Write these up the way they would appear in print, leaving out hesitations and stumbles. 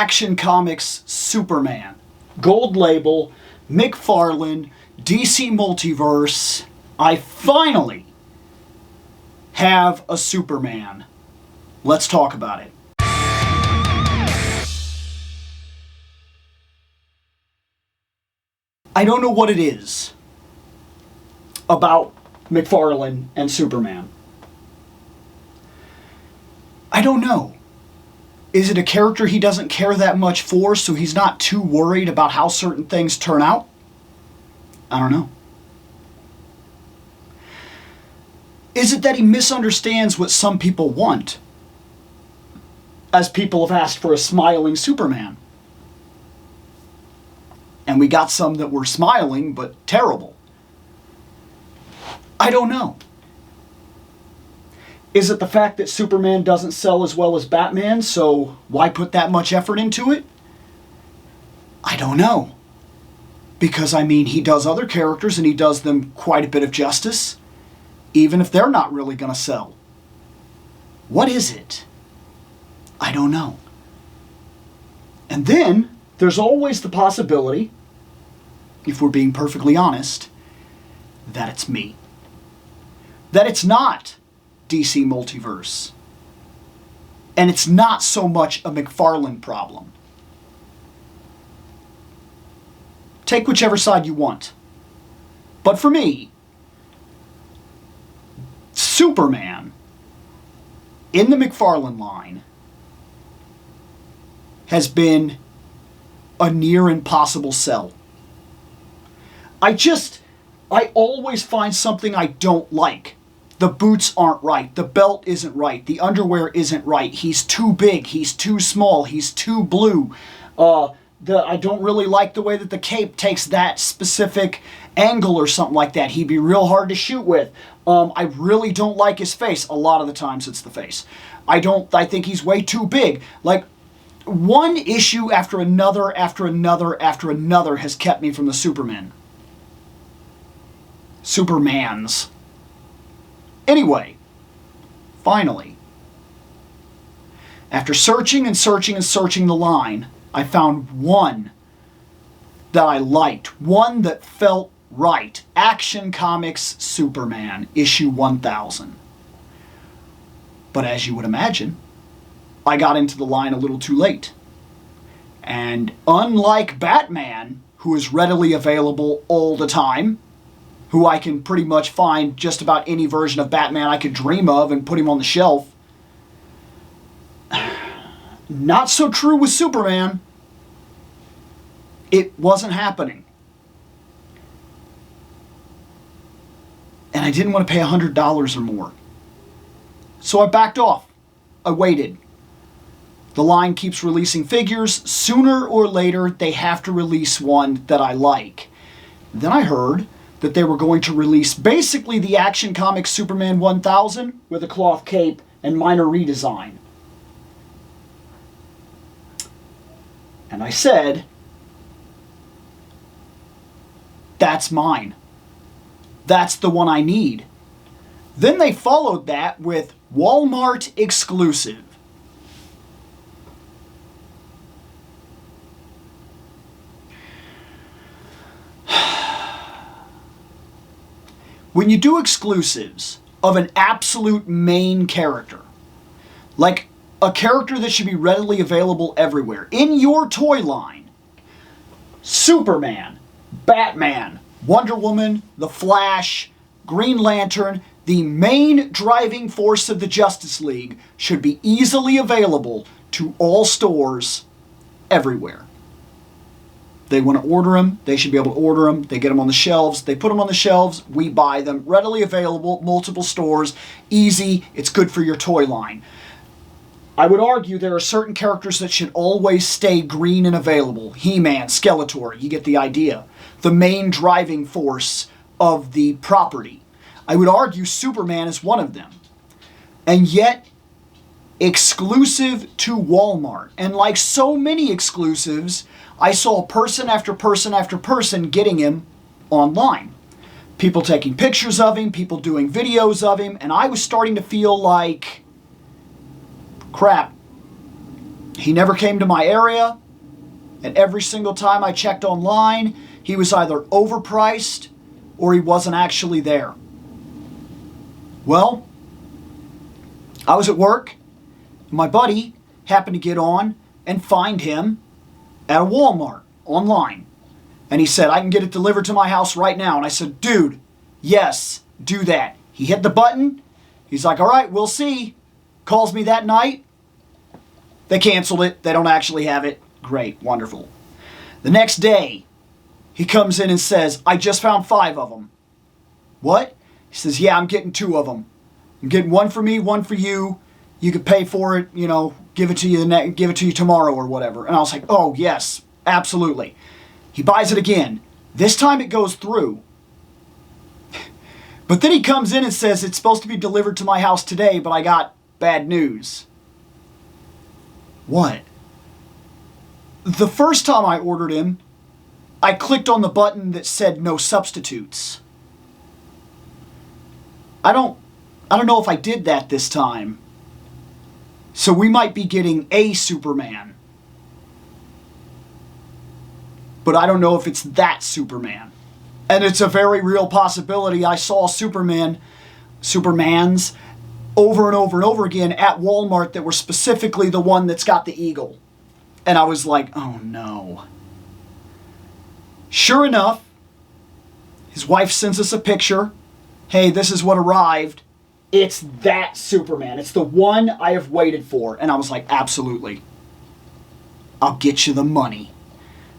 Action Comics Superman. Gold label, McFarlane, DC Multiverse. I finally have a Superman. Let's talk about it. I don't know what it is about McFarlane and Superman. I don't know. Is it a character he doesn't care that much for, so he's not too worried about how certain things turn out? I don't know. Is it that he misunderstands what some people want? As people have asked for a smiling Superman. And we got some that were smiling, but terrible. I don't know. Is it the fact that Superman doesn't sell as well as Batman, so why put that much effort into it? I don't know. Because, I mean, he does other characters and he does them quite a bit of justice, even if they're not really going to sell. What is it? I don't know. And then, there's always the possibility, if we're being perfectly honest, that it's me. That it's not DC Multiverse. And it's not so much a McFarlane problem. Take whichever side you want. But for me, Superman in the McFarlane line has been a near impossible sell. I always find something I don't like. The boots aren't right. The belt isn't right. The underwear isn't right. He's too big. He's too small. He's too blue. I don't really like the way that the cape takes that specific angle or something like that. He'd be real hard to shoot with. I really don't like his face. A lot of the times it's the face. I think he's way too big. Like, one issue after another, after another, after another has kept me from the Supermans. Anyway, finally, after searching and searching and searching the line, I found one that I liked, one that felt right. Action Comics Superman, issue 1000. But as you would imagine, I got into the line a little too late. And unlike Batman, who is readily available all the time, who I can pretty much find just about any version of Batman I could dream of and put him on the shelf. Not so true with Superman. It wasn't happening. And I didn't want to pay $100 or more. So I backed off. I waited. The line keeps releasing figures. Sooner or later, they have to release one that I like. Then I heard that they were going to release basically the Action Comics Superman 1000 with a cloth cape and minor redesign. And I said, that's mine. That's the one I need. Then they followed that with Walmart exclusive. When you do exclusives of an absolute main character, like a character that should be readily available everywhere, in your toy line, Superman, Batman, Wonder Woman, The Flash, Green Lantern, the main driving force of the Justice League should be easily available to all stores everywhere. They want to order them, they should be able to order them, they get them on the shelves, they put them on the shelves, we buy them, readily available, multiple stores, easy, it's good for your toy line. I would argue there are certain characters that should always stay green and available. He-Man, Skeletor, you get the idea. The main driving force of the property. I would argue Superman is one of them. And yet, exclusive to Walmart. And like so many exclusives, I saw person after person after person getting him online. People taking pictures of him, people doing videos of him, and I was starting to feel like, crap, He never came to my area, and every single time I checked online, he was either overpriced or he wasn't actually there. Well, I was at work. My buddy happened to get on and find him at a Walmart online. And he said, I can get it delivered to my house right now. And I said, dude, yes, do that. He hit the button. He's like, all right, we'll see. Calls me that night. They canceled it. They don't actually have it. Great, wonderful. The next day, he comes in and says, I just found 5 of them. What? He says, yeah, I'm getting 2 of them. I'm getting 1 for me, 1 for you. You could pay for it, give it to you tomorrow or whatever. And I was like, oh, yes, absolutely. He buys it again. This time it goes through. But then he comes in and says, it's supposed to be delivered to my house today, but I got bad news. What? The first time I ordered him, I clicked on the button that said no substitutes. I don't know if I did that this time. So we might be getting a Superman. But I don't know if it's that Superman. And it's a very real possibility. I saw Supermans over and over and over again at Walmart that were specifically the one that's got the eagle. And I was like, oh no. Sure enough, his wife sends us a picture. Hey, this is what arrived. It's that Superman. It's the one I have waited for. And I was like, absolutely. I'll get you the money.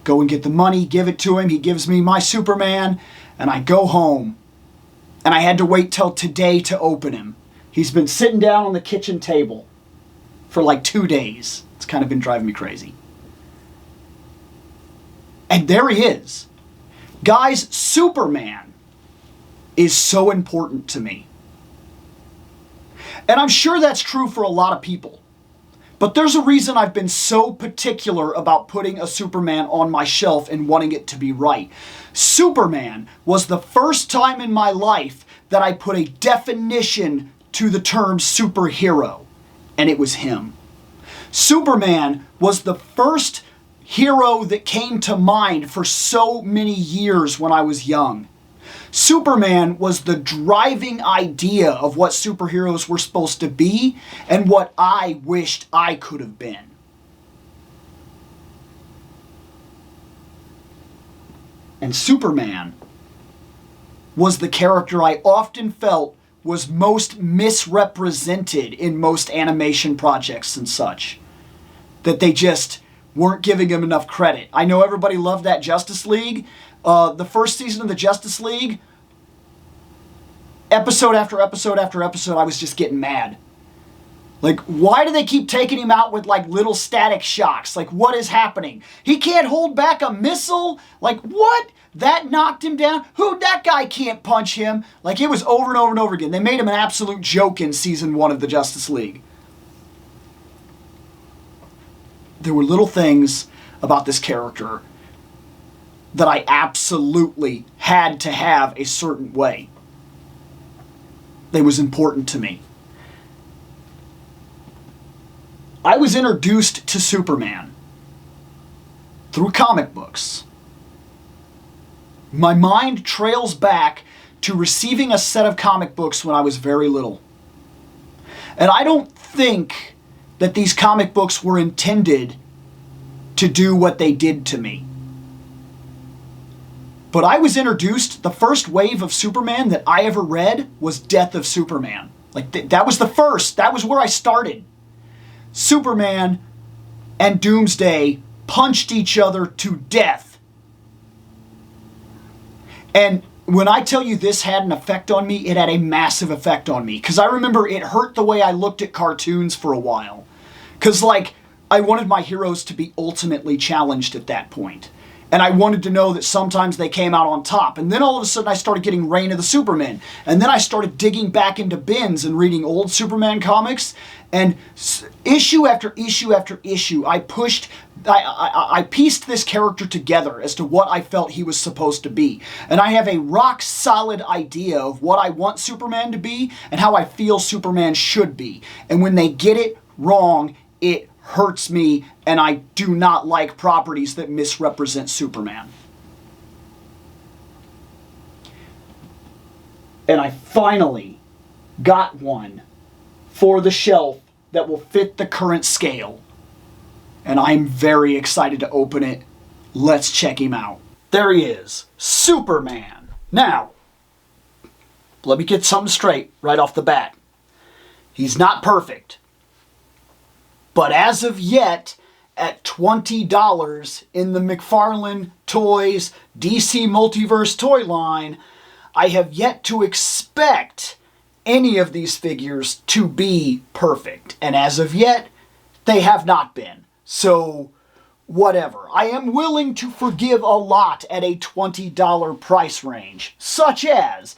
Go and get the money, give it to him. He gives me my Superman, and I go home. And I had to wait till today to open him. He's been sitting down on the kitchen table for like 2 days. It's kind of been driving me crazy. And there he is. Guys, Superman is so important to me. And I'm sure that's true for a lot of people. But there's a reason I've been so particular about putting a Superman on my shelf and wanting it to be right. Superman was the first time in my life that I put a definition to the term superhero, and it was him. Superman was the first hero that came to mind for so many years when I was young. Superman was the driving idea of what superheroes were supposed to be and what I wished I could have been. And Superman was the character I often felt was most misrepresented in most animation projects and such. That they just weren't giving him enough credit. I know everybody loved that Justice League. The first season of the Justice League, episode after episode after episode, I was just getting mad. Like, why do they keep taking him out with, like, little static shocks? Like, what is happening? He can't hold back a missile? Like, what? That knocked him down? That guy can't punch him? Like, it was over and over and over again. They made him an absolute joke in season 1 of the Justice League. There were little things about this character that I absolutely had to have a certain way. That was important to me. I was introduced to Superman through comic books. My mind trails back to receiving a set of comic books when I was very little. And I don't think that these comic books were intended to do what they did to me. But I was introduced, the first wave of Superman that I ever read was Death of Superman. Like, that was the first. That was where I started. Superman and Doomsday punched each other to death. And when I tell you this had an effect on me, it had a massive effect on me. Because I remember it hurt the way I looked at cartoons for a while. Because, like, I wanted my heroes to be ultimately challenged at that point. And I wanted to know that sometimes they came out on top. And then all of a sudden I started getting Reign of the Supermen. And then I started digging back into bins and reading old Superman comics. And issue after issue after issue, I pieced this character together as to what I felt he was supposed to be. And I have a rock solid idea of what I want Superman to be and how I feel Superman should be. And when they get it wrong, it hurts me, and I do not like properties that misrepresent Superman. And I finally got one for the shelf that will fit the current scale. And I'm very excited to open it. Let's check him out. There he is, Superman. Now, let me get something straight right off the bat. He's not perfect. But as of yet, at $20 in the McFarlane Toys DC Multiverse toy line, I have yet to expect any of these figures to be perfect. And as of yet, they have not been. So, whatever. I am willing to forgive a lot at a $20 price range. Such as,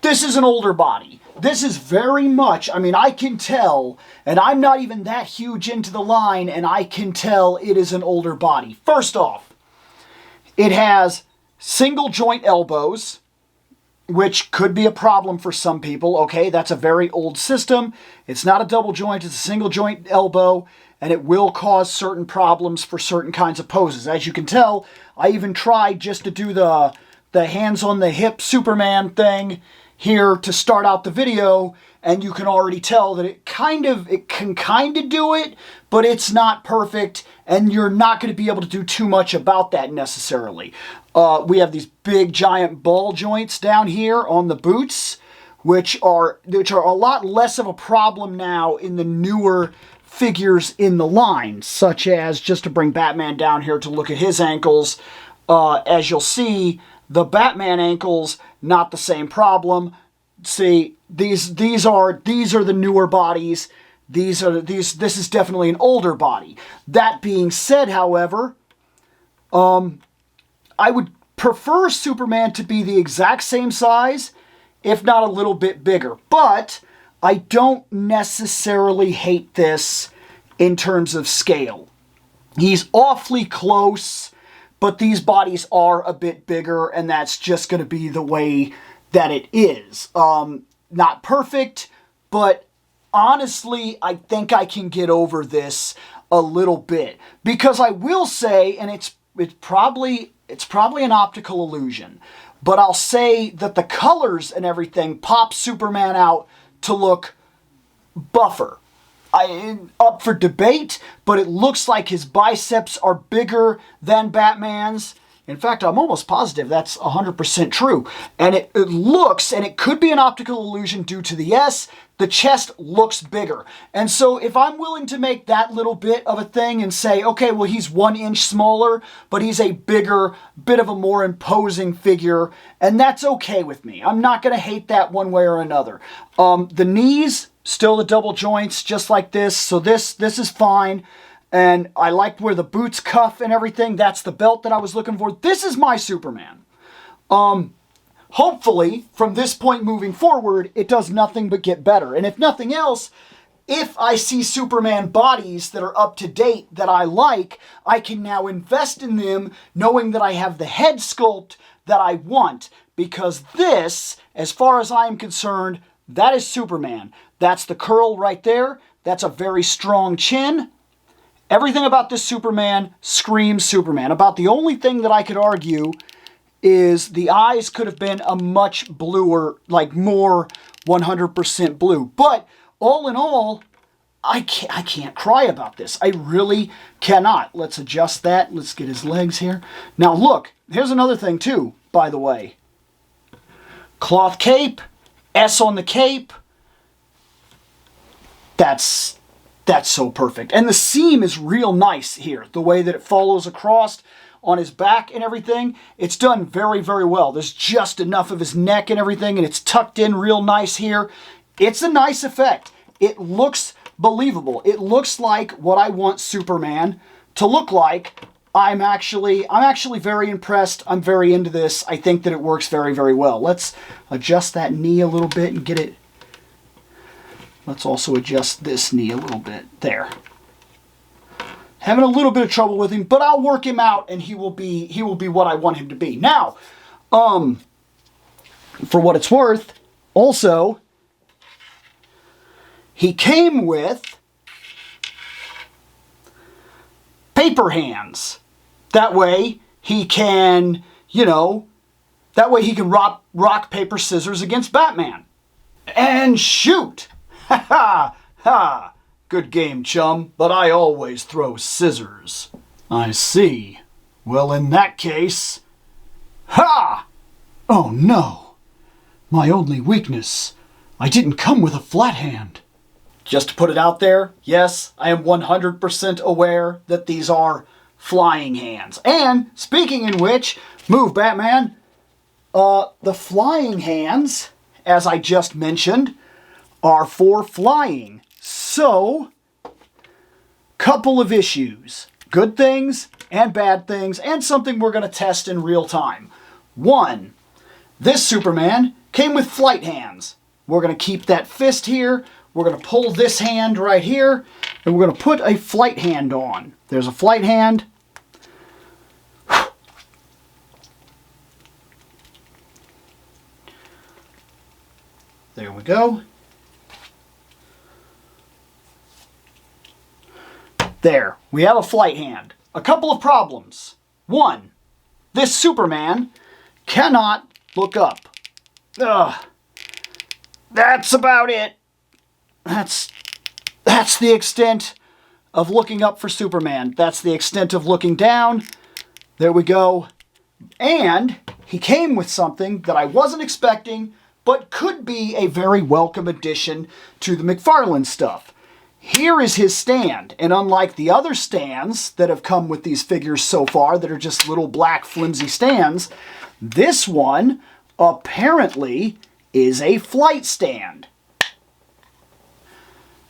this is an older body. This is very much, I mean, I can tell, and I'm not even that huge into the line, and I can tell it is an older body. First off, it has single joint elbows, which could be a problem for some people. Okay, that's a very old system. It's not a double joint, it's a single joint elbow, and it will cause certain problems for certain kinds of poses. As you can tell, I even tried just to do the hands on the hip Superman thing here to start out the video, and you can already tell that it can kind of do it, but it's not perfect, and you're not going to be able to do too much about that necessarily. We have these big giant ball joints down here on the boots, which are a lot less of a problem now in the newer figures in the line, such as, just to bring Batman down here to look at his ankles, as you'll see, the Batman ankles, not the same problem. See, these are the newer bodies. This is definitely an older body. That being said, however, I would prefer Superman to be the exact same size, if not a little bit bigger. But I don't necessarily hate this in terms of scale. He's awfully close, but these bodies are a bit bigger, and that's just going to be the way that it is. Not perfect, but honestly, I think I can get over this a little bit. Because I will say, and it's probably an optical illusion, but I'll say that the colors and everything pop Superman out to look buffer. Up for debate, but it looks like his biceps are bigger than Batman's. In fact, I'm almost positive that's 100% true. And it looks, and it could be an optical illusion due to the S, the chest looks bigger. And so if I'm willing to make that little bit of a thing and say, okay, well, he's 1 inch smaller, but he's a bigger, bit of a more imposing figure, and that's okay with me. I'm not going to hate that one way or another. The knees, still the double joints, just like this. So this is fine. And I like where the boots cuff and everything. That's the belt that I was looking for. This is my Superman. Hopefully, from this point moving forward, it does nothing but get better. And if nothing else, if I see Superman bodies that are up to date that I like, I can now invest in them knowing that I have the head sculpt that I want. Because this, as far as I am concerned, that is Superman. That's the curl right there. That's a very strong chin. Everything about this Superman screams Superman. About the only thing that I could argue is the eyes could have been a much bluer, like more 100% blue. But all in all, I can't cry about this. I really cannot. Let's adjust that. Let's get his legs here. Now look, here's another thing too, by the way. Cloth cape, S on the cape. That's so perfect. And the seam is real nice here. The way that it follows across on his back and everything. It's done very, very well. There's just enough of his neck and everything, and it's tucked in real nice here. It's a nice effect. It looks believable. It looks like what I want Superman to look like. I'm actually very impressed. I'm very into this. I think that it works very, very well. Let's adjust that knee a little bit and get it. Let's also adjust this knee a little bit. There. Having a little bit of trouble with him, but I'll work him out and he will be what I want him to be. Now, for what it's worth, also, he came with paper hands. That way he can, rock, paper, scissors against Batman. And shoot! Ha ha ha! Good game, chum, but I always throw scissors. I see. Well, in that case... Ha! Oh no! My only weakness. I didn't come with a flat hand. Just to put it out there, yes, I am 100% aware that these are flying hands. And, speaking in which, move, Batman. The flying hands, as I just mentioned, are for flying. So, couple of issues. Good things and bad things, and something we're going to test in real time. One, this Superman came with flight hands. We're going to keep that fist here. We're going to pull this hand right here, and we're going to put a flight hand on. There's a flight hand. There we go. There, we have a flight hand. A couple of problems. One, this Superman cannot look up. Ugh. That's about it. That's the extent of looking up for Superman. That's the extent of looking down. There we go. And he came with something that I wasn't expecting, but could be a very welcome addition to the McFarlane stuff. Here is his stand, and unlike the other stands that have come with these figures so far that are just little black flimsy stands, this one apparently is a flight stand.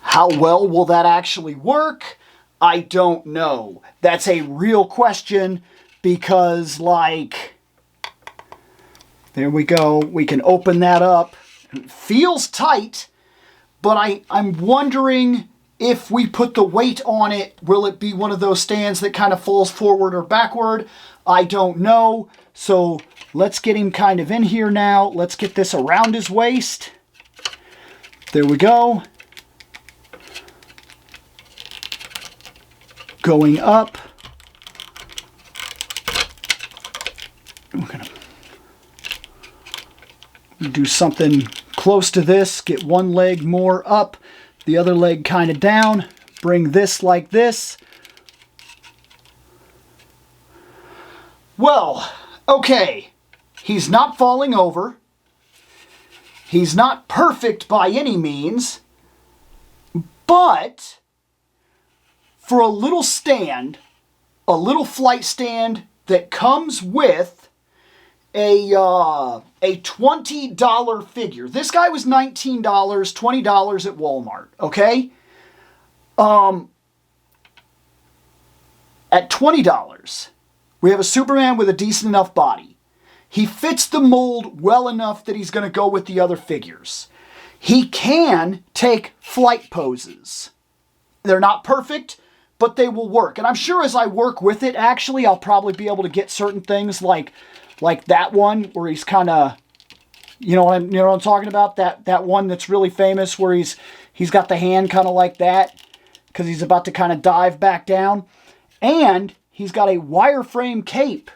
How well will that actually work? I don't know. That's a real question because, there we go. We can open that up. It feels tight, but I'm wondering if we put the weight on it, will it be one of those stands that kind of falls forward or backward? I don't know. So let's get him kind of in here now. Let's get this around his waist. There we go. Going up. We're going to do something close to this. Get one leg more up, the other leg kind of down. Bring this like this. Well, okay. He's not falling over. He's not perfect by any means. But for a little stand, a little flight stand that comes with a $20 figure. This guy was $19, $20 at Walmart, okay? At $20, we have a Superman with a decent enough body. He fits the mold well enough that he's going to go with the other figures. He can take flight poses. They're not perfect, but they will work. And I'm sure as I work with it, actually, I'll probably be able to get certain things like that one where he's kind of, you know what I'm talking about? That one that's really famous where he's got the hand kind of like that because he's about to kind of dive back down. And he's got a wireframe cape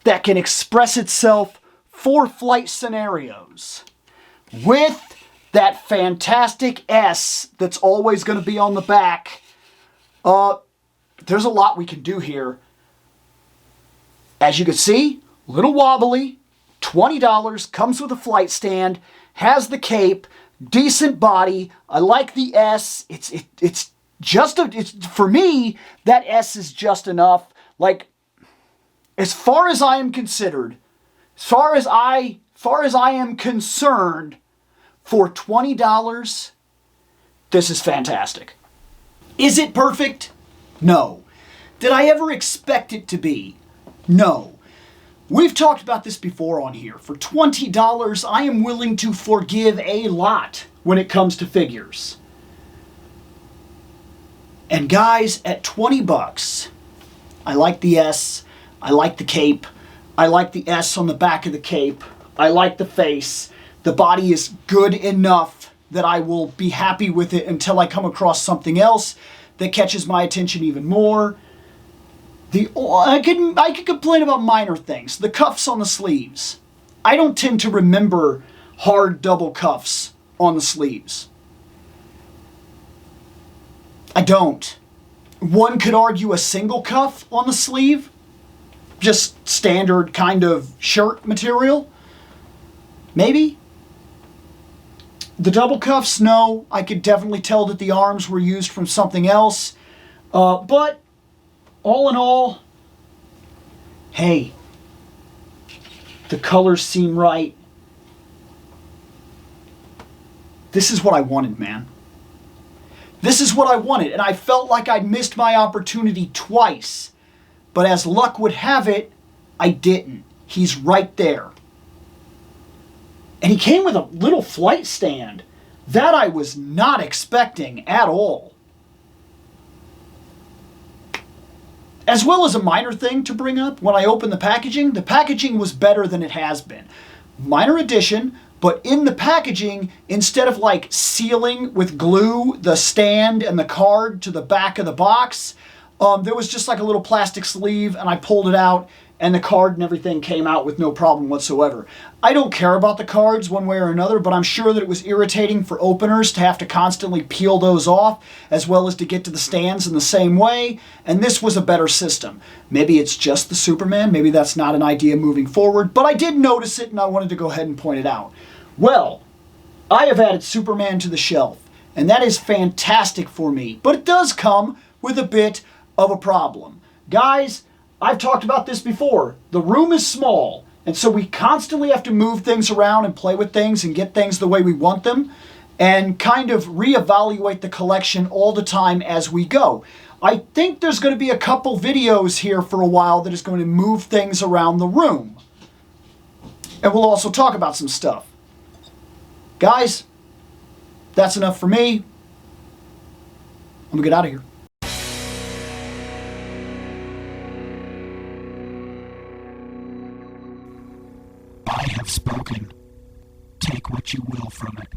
that can express itself for flight scenarios with that fantastic S that's always going to be on the back. There's a lot we can do here. As you can see, little wobbly, $20, comes with a flight stand, has the cape, decent body. I like the S. It's for me, that S is just enough. Like, as far as I am considered, as far as I am concerned, for $20, this is fantastic. Is it perfect? No. Did I ever expect it to be? No. We've talked about this before on here. For $20, I am willing to forgive a lot when it comes to figures. And guys, at $20, I like the S, I like the cape, I like the S on the back of the cape, I like the face. The body is good enough that I will be happy with it until I come across something else that catches my attention even more. I could complain about minor things. The cuffs on the sleeves. I don't tend to remember hard double cuffs on the sleeves. I don't. One could argue a single cuff on the sleeve. Just standard kind of shirt material. Maybe. The double cuffs, no. I could definitely tell that the arms were used from something else. But all in all, hey, the colors seem right. This is what I wanted, man. This is what I wanted, and I felt like I'd missed my opportunity twice. But as luck would have it, I didn't. He's right there. And he came with a little flight stand. That I was not expecting at all. As well as a minor thing to bring up, when I opened the packaging was better than it has been. Minor addition, but in the packaging, instead of like sealing with glue the stand and the card to the back of the box, there was just like a little plastic sleeve, and I pulled it out, and the card and everything came out with no problem whatsoever. I don't care about the cards one way or another, but I'm sure that it was irritating for openers to have to constantly peel those off, as well as to get to the stands in the same way, and this was a better system. Maybe it's just the Superman, maybe that's not an idea moving forward, but I did notice it, and I wanted to go ahead and point it out. Well, I have added Superman to the shelf, and that is fantastic for me, but it does come with a bit of a problem. Guys, I've talked about this before. The room is small, and so we constantly have to move things around and play with things and get things the way we want them and kind of reevaluate the collection all the time as we go. I think there's going to be a couple videos here for a while that is going to move things around the room. And we'll also talk about some stuff. Guys, that's enough for me. I'm going to get out of here. I have spoken. Take what you will from it.